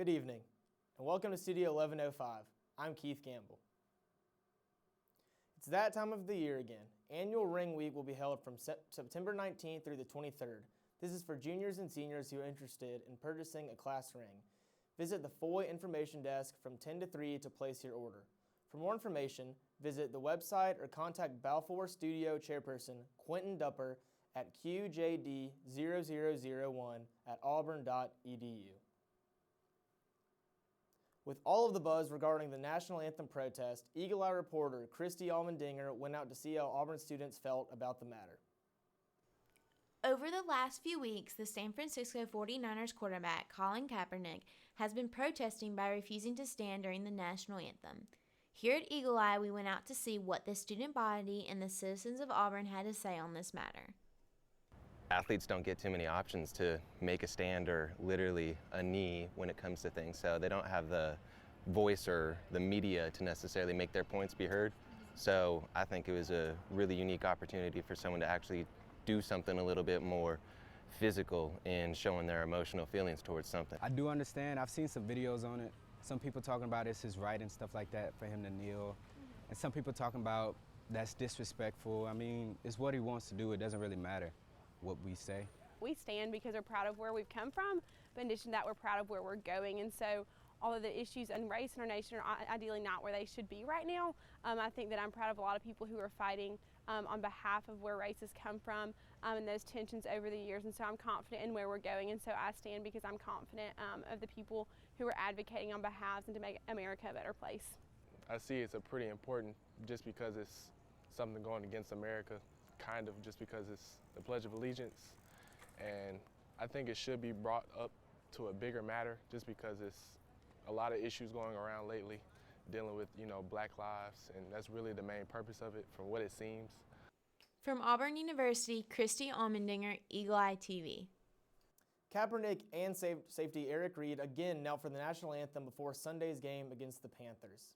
Good evening, and welcome to Studio 1105. I'm Keith Gamble. It's that time of the year again. Annual Ring Week will be held from September 19th through the 23rd. This is for juniors and seniors who are interested in purchasing a class ring. Visit the Foy information desk from 10 to 3 to place your order. For more information, visit the website or contact Balfour Studio Chairperson Quentin Dupper at qjd0001@auburn.edu. With all of the buzz regarding the national anthem protest, Eagle Eye reporter Christy Allmendinger went out to see how Auburn students felt about the matter. Over the last few weeks, the San Francisco 49ers quarterback Colin Kaepernick has been protesting by refusing to stand during the national anthem. Here at Eagle Eye, we went out to see what the student body and the citizens of Auburn had to say on this matter. Athletes don't get too many options to make a stand or literally a knee when it comes to things, so they don't have the voice or the media to necessarily make their points be heard. So I think it was a really unique opportunity for someone to actually do something a little bit more physical in showing their emotional feelings towards something. I do understand. I've seen some videos on it. Some people talking about it's his right and stuff like that for him to kneel. And some people talking about that's disrespectful. I mean, it's what he wants to do. It doesn't really matter what we say. We stand because we're proud of where we've come from, but in addition to that, we're proud of where we're going. And so all of the issues and race in our nation are ideally not where they should be right now. I think that I'm proud of a lot of people who are fighting on behalf of where race has come from and those tensions over the years. And so I'm confident in where we're going. And so I stand because I'm confident of the people who are advocating on behalf and to make America a better place. I see it's a pretty important just because it's something going against America, kind of just because it's the Pledge of Allegiance. And I think it should be brought up to a bigger matter just because it's a lot of issues going around lately dealing with, Black lives, and that's really the main purpose of it from what it seems. From Auburn University, Christy Allmendinger, Eagle Eye TV. Kaepernick and safety Eric Reed again knelt for the national anthem before Sunday's game against the Panthers.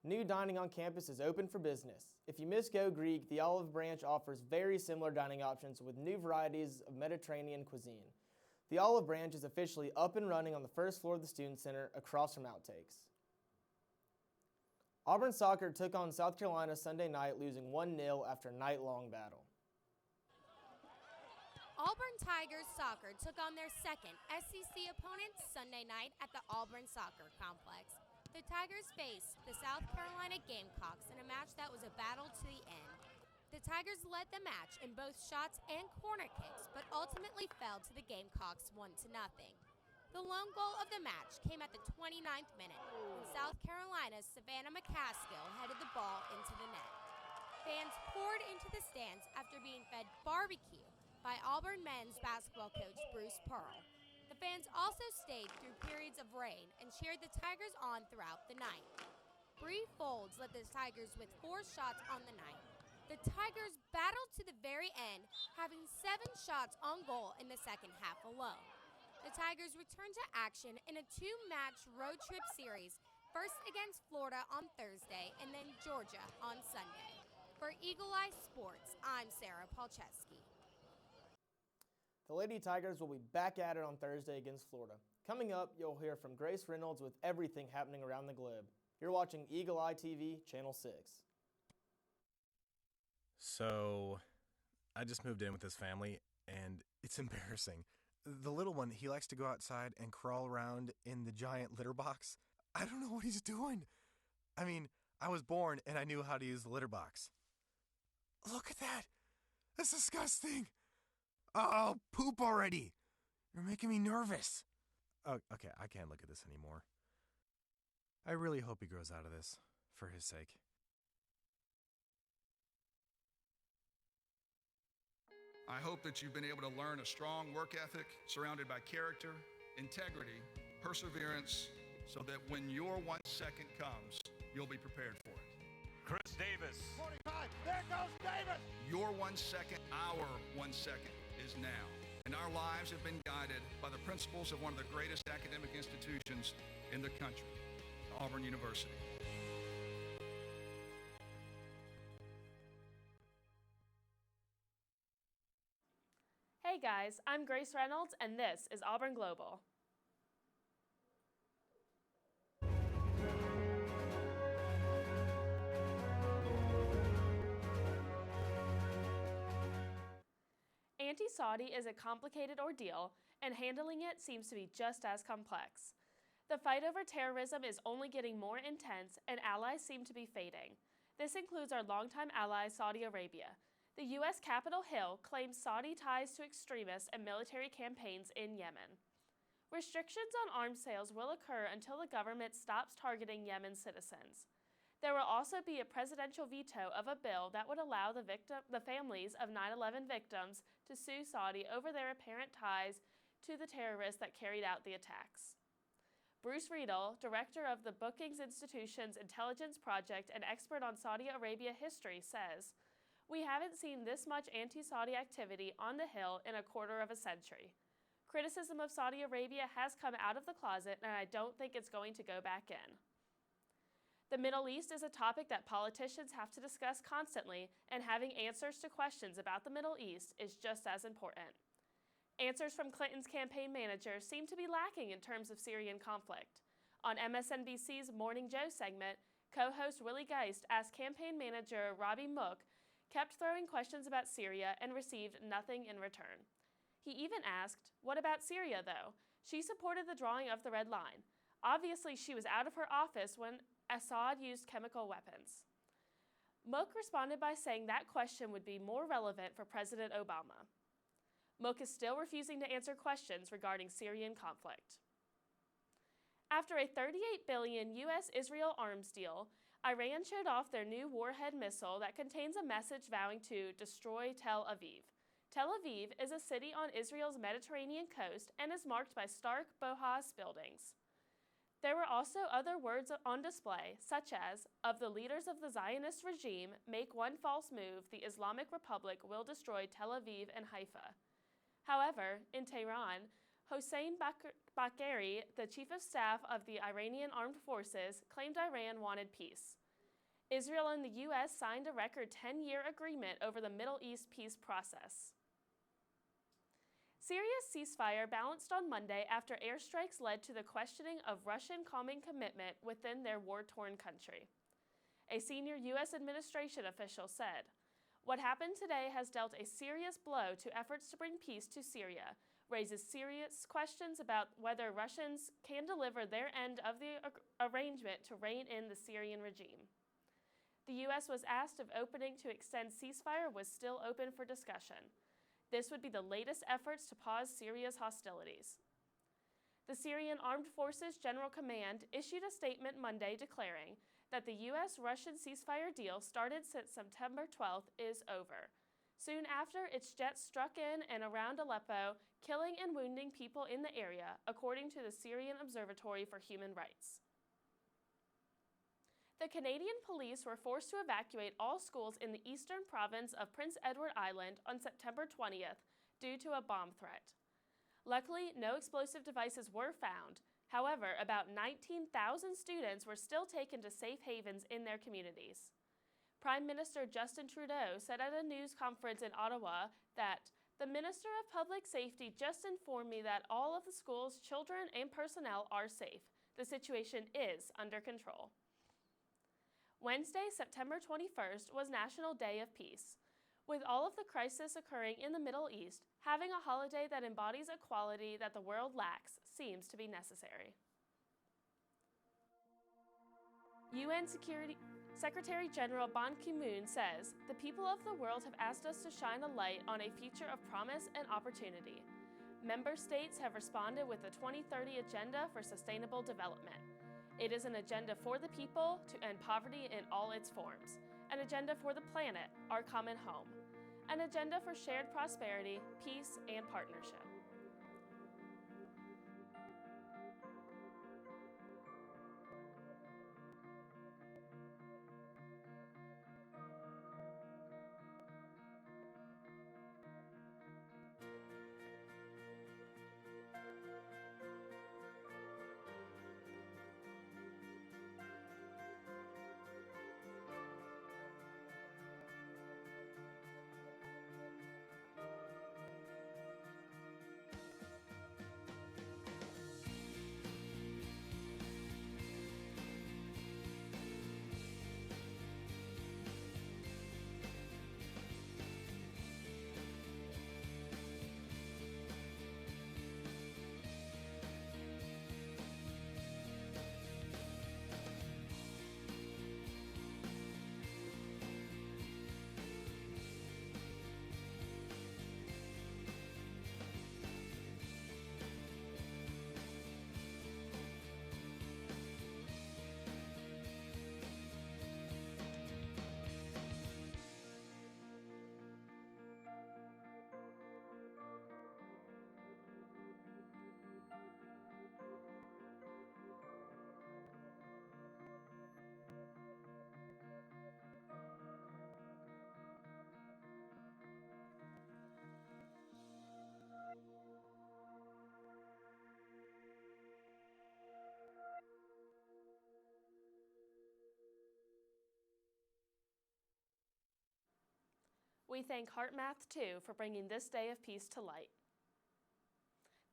New dining on campus is open for business. If you miss Go Greek, the Olive Branch offers very similar dining options with new varieties of Mediterranean cuisine. The Olive Branch is officially up and running on the first floor of the Student Center across from Outtakes. Auburn soccer took on South Carolina Sunday night, losing 1-0 after a night-long battle. Auburn Tigers soccer took on their second SEC opponent Sunday night at the Auburn Soccer Complex. The Tigers faced the South Carolina Gamecocks in a match that was a battle to the end. The Tigers led the match in both shots and corner kicks, but ultimately fell to the Gamecocks 1-0. The lone goal of the match came at the 29th minute when South Carolina's Savannah McCaskill headed the ball into the net. Fans poured into the stands after being fed barbecue by Auburn men's basketball coach Bruce Pearl. The fans also stayed through periods of rain and cheered the Tigers on throughout the night. Bree Folds led the Tigers with 4 shots on the night. The Tigers battled to the very end, having 7 shots on goal in the second half alone. The Tigers returned to action in a 2-match road trip series, first against Florida on Thursday and then Georgia on Sunday. For Eagle Eye Sports, I'm Sarah Palczewski. The Lady Tigers will be back at it on Thursday against Florida. Coming up, you'll hear from Grace Reynolds with everything happening around the globe. You're watching Eagle Eye TV, Channel 6. So, I just moved in with this family, and it's embarrassing. The little one, he likes to go outside and crawl around in the giant litter box. I don't know what he's doing. I mean, I was born and I knew how to use the litter box. Look at that. That's disgusting. Oh, poop already. You're making me nervous. Oh, okay, I can't look at this anymore. I really hope he grows out of this, for his sake. I hope that you've been able to learn a strong work ethic surrounded by character, integrity, perseverance, so that when your 1 second comes, you'll be prepared for it. Chris Davis. 45, there goes Davis! Your 1 second, our 1 second is now. And our lives have been guided by the principles of one of the greatest academic institutions in the country, Auburn University. Hey guys, I'm Grace Reynolds and this is Auburn Global. Anti-Saudi is a complicated ordeal, and handling it seems to be just as complex. The fight over terrorism is only getting more intense, and allies seem to be fading. This includes our longtime ally, Saudi Arabia. The U.S. Capitol Hill claims Saudi ties to extremists and military campaigns in Yemen. Restrictions on arms sales will occur until the government stops targeting Yemen citizens. There will also be a presidential veto of a bill that would allow the families of 9/11 victims to sue Saudi over their apparent ties to the terrorists that carried out the attacks. Bruce Riedel, director of the Brookings Institution's Intelligence Project and expert on Saudi Arabia history, says, "We haven't seen this much anti-Saudi activity on the Hill in a quarter of a century. Criticism of Saudi Arabia has come out of the closet, and I don't think it's going to go back in." The Middle East is a topic that politicians have to discuss constantly, and having answers to questions about the Middle East is just as important. Answers from Clinton's campaign manager seem to be lacking in terms of Syrian conflict. On MSNBC's Morning Joe segment, co-host Willie Geist asked campaign manager Robbie Mook, kept throwing questions about Syria and received nothing in return. He even asked, "What about Syria, though? She supported the drawing of the red line. Obviously, she was out of her office when Assad used chemical weapons." Mook responded by saying that question would be more relevant for President Obama. Mook is still refusing to answer questions regarding Syrian conflict. After a $38 billion U.S.-Israel arms deal, Iran showed off their new warhead missile that contains a message vowing to destroy Tel Aviv. Tel Aviv is a city on Israel's Mediterranean coast and is marked by stark Bohas buildings. There were also other words on display, such as, "Of the leaders of the Zionist regime, make one false move, the Islamic Republic will destroy Tel Aviv and Haifa." However, in Tehran, Hossein Bagheri, the chief of staff of the Iranian armed forces, claimed Iran wanted peace. Israel and the U.S. signed a record 10-year agreement over the Middle East peace process. Syria's ceasefire balanced on Monday after airstrikes led to the questioning of Russian calming commitment within their war-torn country. A senior U.S. administration official said, "What happened today has dealt a serious blow to efforts to bring peace to Syria, raises serious questions about whether Russians can deliver their end of the arrangement to rein in the Syrian regime." The U.S. was asked if opening to extend ceasefire was still open for discussion. This would be the latest efforts to pause Syria's hostilities. The Syrian Armed Forces General Command issued a statement Monday declaring that the U.S.-Russian ceasefire deal started since September 12th is over. Soon after, its jets struck in and around Aleppo, killing and wounding people in the area, according to the Syrian Observatory for Human Rights. The Canadian police were forced to evacuate all schools in the eastern province of Prince Edward Island on September 20th due to a bomb threat. Luckily, no explosive devices were found. However, about 19,000 students were still taken to safe havens in their communities. Prime Minister Justin Trudeau said at a news conference in Ottawa that the Minister of Public Safety just informed me that all of the school's children and personnel are safe. The situation is under control. Wednesday, September 21st, was National Day of Peace. With all of the crisis occurring in the Middle East, having a holiday that embodies equality that the world lacks seems to be necessary. UN Secretary General Ban Ki-moon says, "The people of the world have asked us to shine a light on a future of promise and opportunity. Member states have responded with the 2030 Agenda for Sustainable Development. It is an agenda for the people to end poverty in all its forms, an agenda for the planet, our common home, an agenda for shared prosperity, peace, and partnership." We thank Heart Math, too, for bringing this day of peace to light.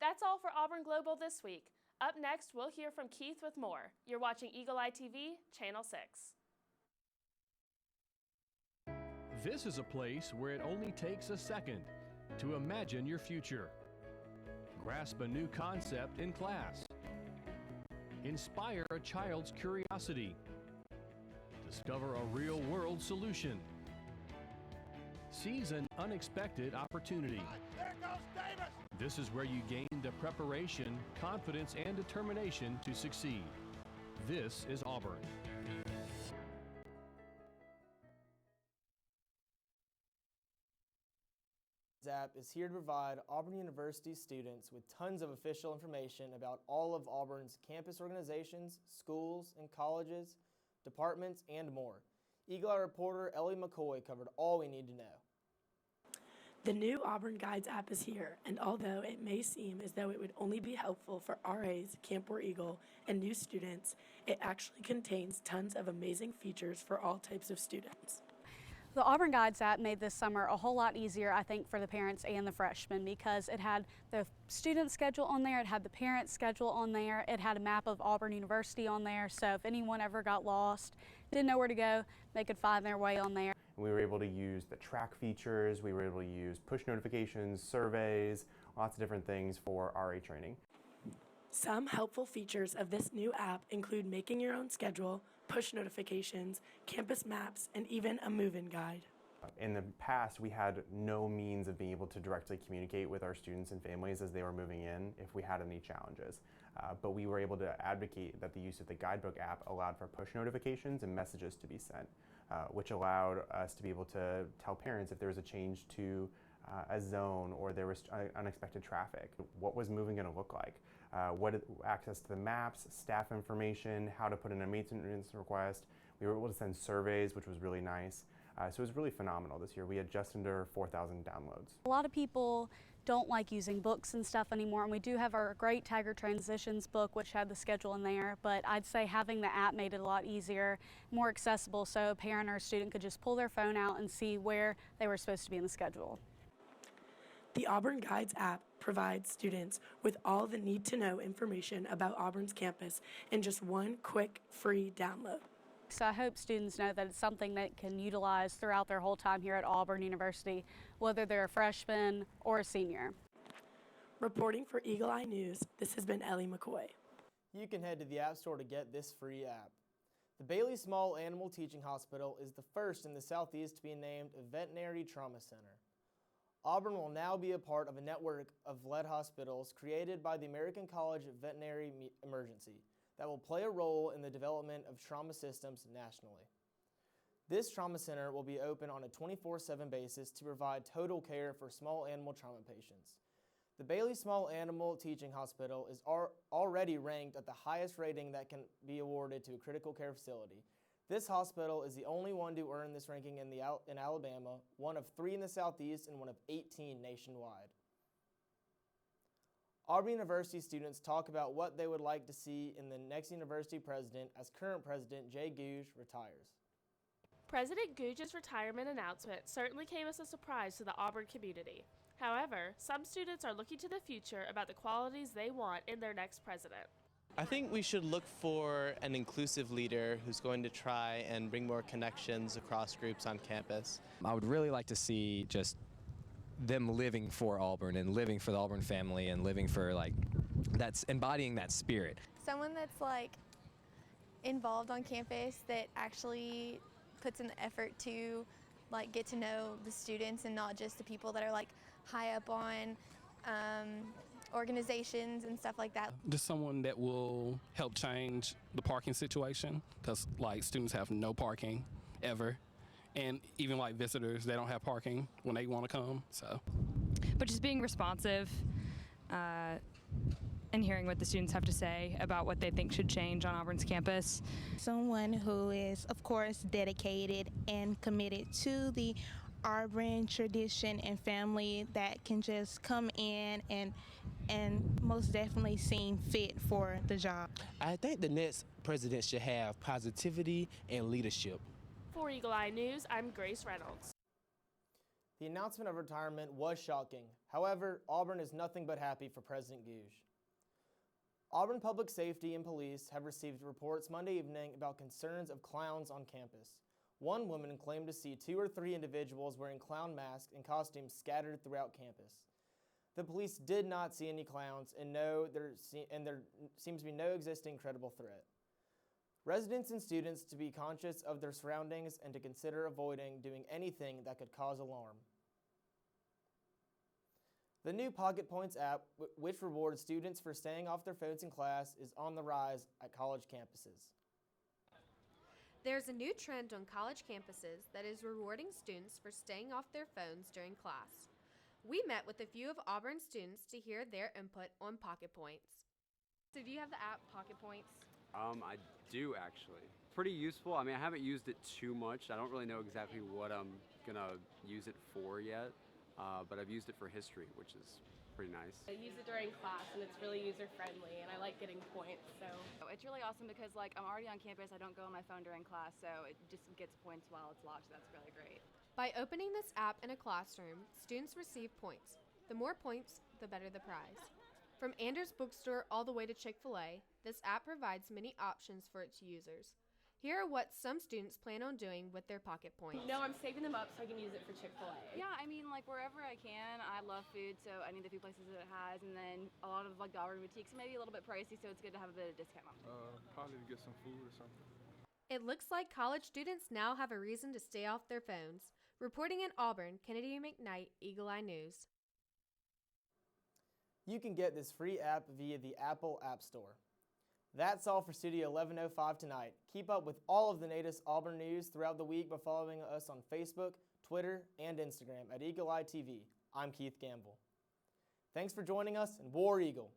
That's all for Auburn Global this week. Up next, we'll hear from Keith with more. You're watching Eagle Eye TV, Channel 6. This is a place where it only takes a second to imagine your future. Grasp a new concept in class. Inspire a child's curiosity. Discover a real-world solution. Seize an unexpected opportunity. There goes Davis. This is where you gain the preparation, confidence, and determination to succeed. This is Auburn. App is here to provide Auburn University students with tons of official information about all of Auburn's campus organizations, schools, and colleges, departments, and more. Eagle Eye reporter Ellie McCoy covered all we need to know. The new Auburn Guides app is here, and although it may seem as though it would only be helpful for RAs, Camp War Eagle, and new students, it actually contains tons of amazing features for all types of students. The Auburn Guides app made this summer a whole lot easier, I think, for the parents and the freshmen because it had the student schedule on there, it had the parent schedule on there, it had a map of Auburn University on there, so if anyone ever got lost, didn't know where to go, they could find their way on there. We were able to use the track features, we were able to use push notifications, surveys, lots of different things for RA training. Some helpful features of this new app include making your own schedule, push notifications, campus maps, and even a move-in guide. In the past, we had no means of being able to directly communicate with our students and families as they were moving in if we had any challenges. But we were able to advocate that the use of the guidebook app allowed for push notifications and messages to be sent, which allowed us to be able to tell parents if there was a change to a zone or there was unexpected traffic, what was moving going to look like, access to the maps, staff information, how to put in a maintenance request. We were able to send surveys, which was really nice. So it was really phenomenal this year. We had just under 4,000 downloads. A lot of people don't like using books and stuff anymore, and we do have our great Tiger Transitions book, which had the schedule in there, but I'd say having the app made it a lot easier, more accessible, so a parent or a student could just pull their phone out and see where they were supposed to be in the schedule. The Auburn Guides app provides students with all the need-to-know information about Auburn's campus in just one quick, free download. So I hope students know that it's something that can utilize throughout their whole time here at Auburn University, whether they're a freshman or a senior. Reporting for Eagle Eye News, this has been Ellie McCoy. You can head to the App Store to get this free app. The Bailey Small Animal Teaching Hospital is the first in the Southeast to be named a veterinary trauma center. Auburn will now be a part of a network of lead hospitals created by the American College of Veterinary Emergency that will play a role in the development of trauma systems nationally. This trauma center will be open on a 24/7 basis to provide total care for small animal trauma patients. The Bailey Small Animal Teaching Hospital is already ranked at the highest rating that can be awarded to a critical care facility. This hospital is the only one to earn this ranking in Alabama, one of 3 in the Southeast and one of 18 nationwide. Auburn University students talk about what they would like to see in the next university president as current president Jay Gouge retires. President Gouge's retirement announcement certainly came as a surprise to the Auburn community. However, some students are looking to the future about the qualities they want in their next president. I think we should look for an inclusive leader who's going to try and bring more connections across groups on campus. I would really like to see just them living for Auburn and living for the Auburn family and living for that's embodying that spirit. Someone that's involved on campus that actually puts in the effort to get to know the students and not just the people that are high up on organizations and stuff like that. Just someone that will help change the parking situation because students have no parking ever. And even visitors, they don't have parking when they want to come, so. But just being responsive and hearing what the students have to say about what they think should change on Auburn's campus. Someone who is, of course, dedicated and committed to the Auburn tradition and family that can just come in and most definitely seem fit for the job. I think the next president should have positivity and leadership. For Eagle Eye News, I'm Grace Reynolds. The announcement of retirement was shocking. However, Auburn is nothing but happy for President Gouge. Auburn Public Safety and Police have received reports Monday evening about concerns of clowns on campus. One woman claimed to see 2 or 3 individuals wearing clown masks and costumes scattered throughout campus. The police did not see any clowns and there seems to be no existing credible threat. Residents and students to be conscious of their surroundings and to consider avoiding doing anything that could cause alarm. The new Pocket Points app, which rewards students for staying off their phones in class, is on the rise at college campuses. There's a new trend on college campuses that is rewarding students for staying off their phones during class. We met with a few of Auburn students to hear their input on Pocket Points. So do you have the app Pocket Points? I do actually. Pretty useful. I mean, I haven't used it too much. I don't really know exactly what I'm gonna use it for yet, but I've used it for history, which is pretty nice. I use it during class and it's really user-friendly and I like getting points, so. It's really awesome because I'm already on campus, I don't go on my phone during class, so it just gets points while it's locked, so that's really great. By opening this app in a classroom, students receive points. The more points, the better the prize. From Anders Bookstore all the way to Chick-fil-A, this app provides many options for its users. Here are what some students plan on doing with their Pocket Points. No, I'm saving them up so I can use it for Chick-fil-A. Yeah, I mean, wherever I can, I love food, so I need the few places that it has, and then a lot of the Auburn boutiques are maybe a little bit pricey, so it's good to have a bit of discount on them. Probably to get some food or something. It looks like college students now have a reason to stay off their phones. Reporting in Auburn, Kennedy McKnight, Eagle Eye News. You can get this free app via the Apple App Store. That's all for Studio 1105 tonight. Keep up with all of the latest Auburn news throughout the week by following us on Facebook, Twitter, and Instagram at Eagle Eye TV. I'm Keith Gamble. Thanks for joining us, and War Eagle!